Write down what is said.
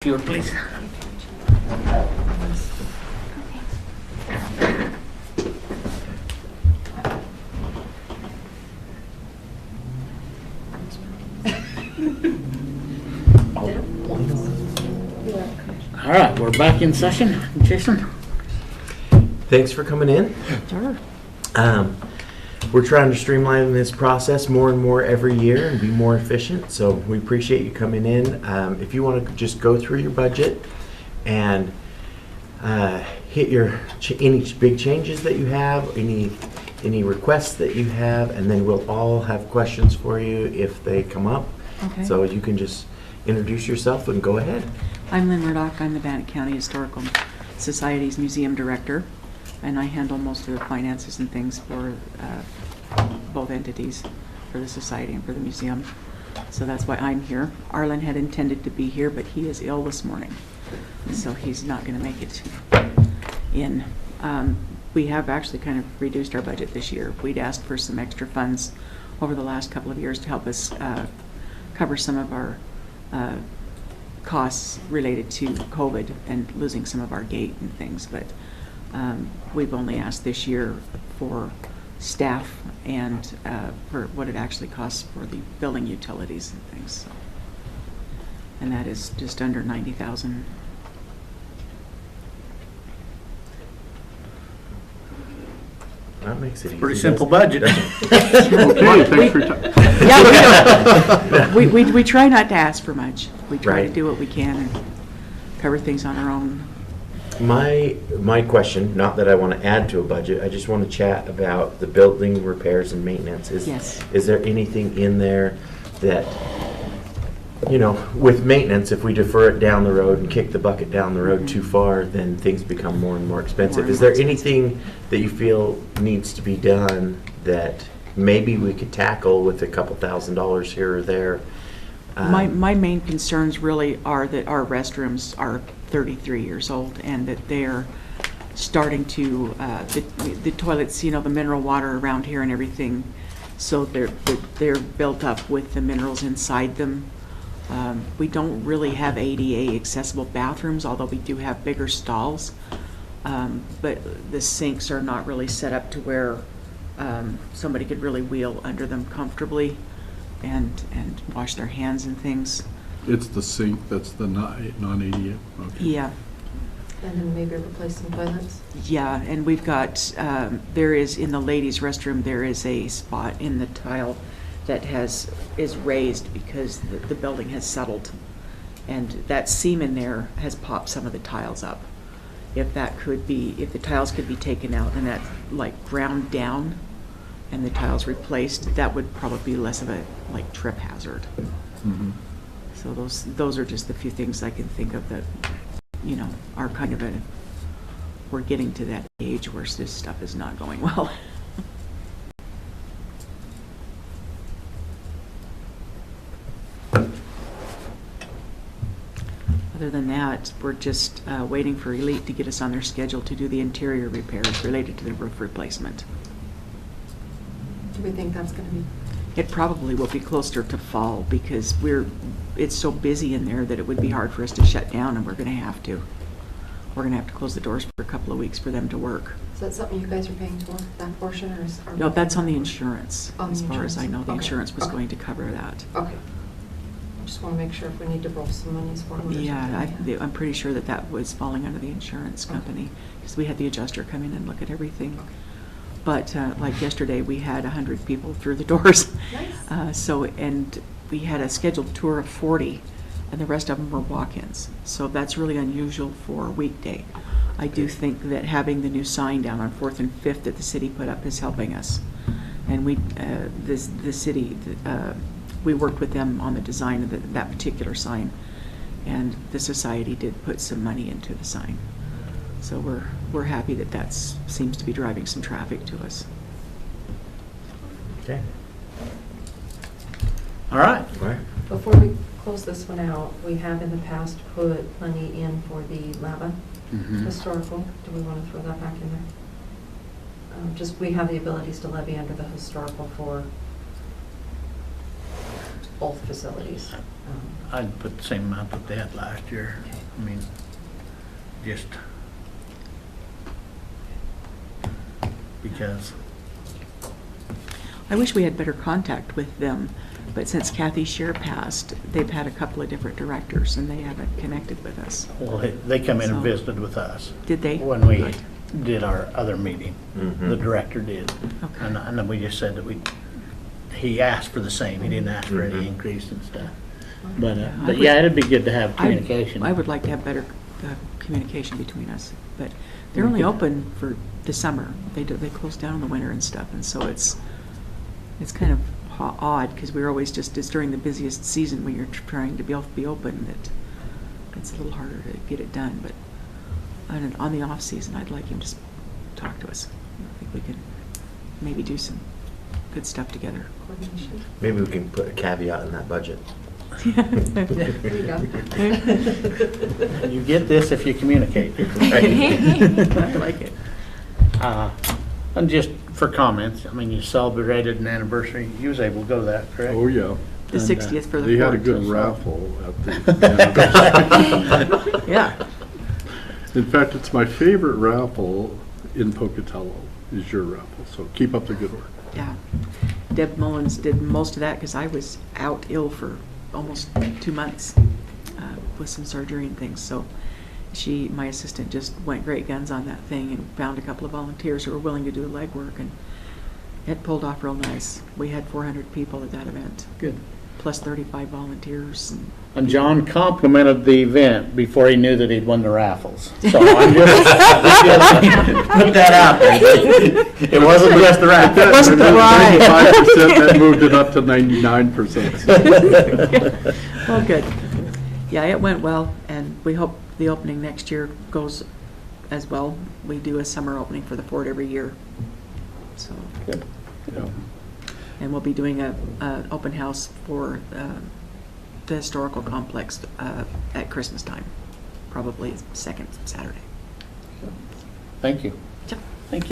Sure, please. All right, we're back in session. Jason? Thanks for coming in. Sure. We're trying to streamline this process more and more every year and be more efficient, so we appreciate you coming in. If you want to just go through your budget and hit your any big changes that you have, any requests that you have, and then we'll all have questions for you if they come up. Okay. So you can just introduce yourself and go ahead. I'm Lynn Murdoch. I'm the Bannock County Historical Society's museum director, and I handle most of the finances and things for both entities, for the society and for the museum. So that's why I'm here. Arlen had intended to be here, but he is ill this morning, so he's not going to make it in. We have actually kind of reduced our budget this year. We'd asked for some extra funds over the last couple of years to help us cover some of our costs related to COVID and losing some of our gate and things, but we've only asked this year for staff and for what it actually costs for the building utilities and things. So, and that is just under $90,000. That makes it easy. Pretty simple budget. Okay, thanks for your time. Yeah, we try not to ask for much. We try to Right. do what we can and cover things on our own. My question, not that I want to add to a budget, I just want to chat about the building repairs and maintenance. Yes. Is there anything in there that, you know, with maintenance, if we defer it down the road and kick the bucket down the road too far, then things become more and more expensive. More and Is there more expensive. anything that you feel needs to be done that maybe we could tackle with a couple $1,000s here or there? My main concerns really are that our restrooms are 33 years old and that they're starting to, the toilets, you know, the mineral water around here and everything, so they're built up with the minerals inside them. We don't really have ADA accessible bathrooms, although we do have bigger stalls, but the sinks are not really set up to where somebody could really wheel under them comfortably and wash their hands and things. It's the sink that's the non-ADA? Okay. Yeah. And then maybe replace some toilets? Yeah, and we've got, there is, in the ladies' restroom, there is a spot in the tile that is raised because the building has settled. And that seam in there has popped some of the tiles up. If the tiles could be taken out and that like ground down and the tiles replaced, that would probably be less of a like trip hazard. Mhm. So those are just the few things I can think of that, you know, are kind of we're getting to that age where this stuff is not going well. Other than that, we're just waiting for Elite to get us on their schedule to do the interior repairs related to the roof replacement. Do we think that's going to be? It probably will be closer to fall because it's so busy in there that it would be hard for us to shut down, and we're going to have to close the doors for a couple of weeks for them to work. Is that something you guys are paying for, that portion, or is? No, that's on the insurance. On the As far as I know, the Okay. insurance was Okay. going to cover that. Okay. Just want to make sure if we need to roll some monies for them or Yeah, something. I'm pretty sure that was falling under the insurance company because we had the adjuster come in and look at everything. Okay. But like yesterday, we had 100 people through the doors. Nice. And we had a scheduled tour of 40, and the rest of them were walk-ins. So that's really unusual for a weekday. I do think that having the new sign down on 4th and 5th that the city put up is helping us. And the city, we worked with them on the design of that particular sign, and the society did put some money into the sign. So we're happy that seems to be driving some traffic to us. Okay. All right. All right. Before we close this one out, we have in the past put money in for the LABA Mhm. historical. Do we want to throw that back in there? We have the abilities to levy under the historical for both facilities. I'd put the same amount that they had last year. Okay. I mean, just because. I wish we had better contact with them, but since Kathy Scher passed, they've had a couple of different directors and they haven't connected with us. Well, they come in and So- visited with us Did they? when we did our other meeting. Mhm. The director did. Okay. And then we just said that he asked for the same. He didn't ask for any Mhm. increase and stuff. Yeah, I But would- yeah, it'd be good to have I- communication. I would like to have better communication between us, but they're only open for the summer. They close down in the winter and stuff, and so it's kind of odd, because we're always just, it's during the busiest season when you're trying to be open, that it's a little harder to get it done, but on the off season, I'd like him to talk to us. I think we could maybe do some good stuff together. Coordination. Maybe we can put a caveat in that budget. There you go. You get this if you communicate. I like it. And just for comments, I mean, you celebrated an anniversary. You was able to go to that, correct? Oh, yeah. The And, 60th for the They had a fort. good so- raffle at the anniversary. Yeah. In fact, it's my favorite raffle in Pocatello is your raffle, so keep up the good work. Yeah. Deb Mullins did most of that because I was out ill for almost 2 months with some surgery and things. So my assistant, just went great guns on that thing and found a couple of volunteers who were willing to do legwork, and it pulled off real nice. We had 400 people at that event, Good. plus 35 volunteers. And John complimented the event before he knew that he'd won the raffles. So I'm just put that out there. It wasn't just the raffle. It wasn't the ride. 95%, that moved it up to 99%. Well, good. Yeah, it went well, and we hope the opening next year goes as well. We do a summer opening for the fort every year. So, Good. Yeah. and we'll be doing a open house for the historical complex at Christmas time, probably second Saturday. Thank you. Yep.